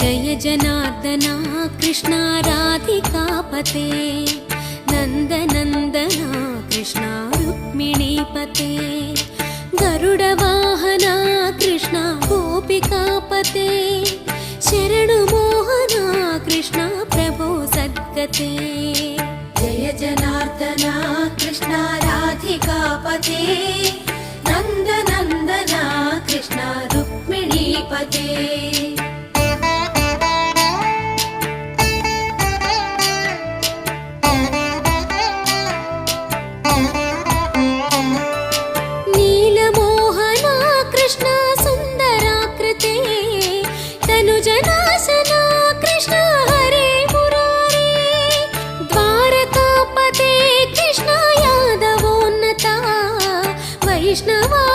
जय जनार्दना कृष्णा राधिकापते नन्दनन्दना कृष्णा रुक्मिणीपते गरुडवाहना कृष्णा गोपिकापते शरणुमोहना कृष्णा प्रभो सद्गते जय जनार्दना कृष्णा राधिकापते नन्दनन्दना कृष्णा रुक्मिणीपते कृष्ण